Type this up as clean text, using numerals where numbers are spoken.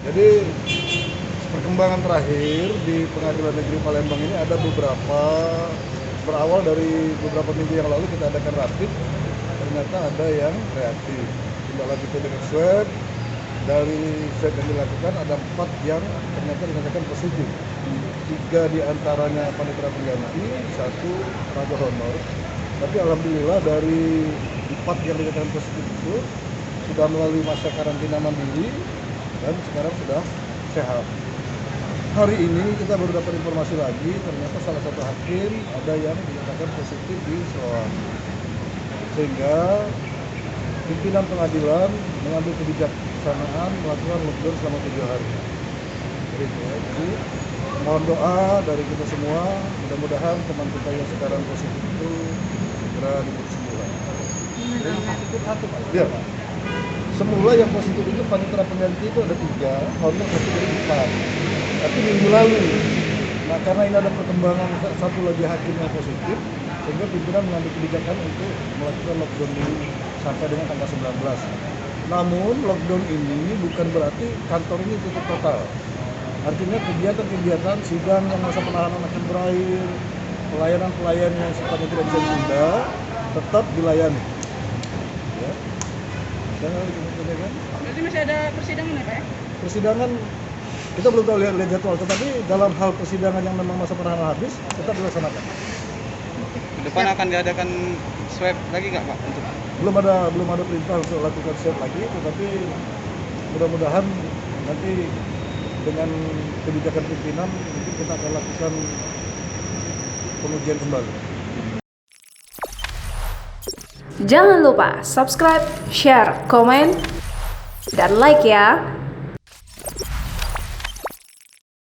Jadi perkembangan terakhir di Pengadilan Negeri Palembang ini ada berawal dari beberapa minggu yang lalu kita adakan rapid, ternyata ada yang reaktif. Tindak lanjuti dengan swab, dari swab yang dilakukan ada 4 yang ternyata dinyatakan positif. 3 diantaranya panitera pengganti, 1 tenaga honor. Tapi alhamdulillah dari 4 yang dinyatakan positif itu sudah melalui masa karantina mandiri dan sekarang sudah sehat. Hari ini kita baru dapat informasi lagi, ternyata salah satu hakim ada yang dinyatakan positif di Sleman. Sehingga pimpinan pengadilan mengambil kebijaksanaan melakukan lockdown selama 7 hari. Jadi mohon doa dari kita semua, mudah-mudahan teman kita yang sekarang positif itu segera diurus semula. Ya. Semula yang positif itu panitera pengganti itu ada 3, honor 1 dari 4. Tapi minggu lalu, nah karena ini ada perkembangan satu lagi hakim yang positif, sehingga pimpinan mengambil kebijakan untuk melakukan lockdown dulu sampai dengan tanggal 19. Namun lockdown ini bukan berarti kantor ini tutup total. Artinya kegiatan-kegiatan sidang yang masa penahanan akan berakhir, pelayanan-pelayan yang sifatnya tidak bisa ditunda, tetap dilayani. Ya. Berarti masih ada persidangan ya Pak ya? Persidangan kita belum tahu lihat jadwal, tetapi dalam hal persidangan yang memang masa penahanan habis tetap dilaksanakan. Ke depan akan diadakan swab lagi nggak Pak? Belum ada perintah untuk lakukan swab lagi, tetapi mudah-mudahan nanti dengan kebijakan pimpinan mungkin kita akan lakukan pengujian kembali. Jangan lupa subscribe, share, komen, dan like ya.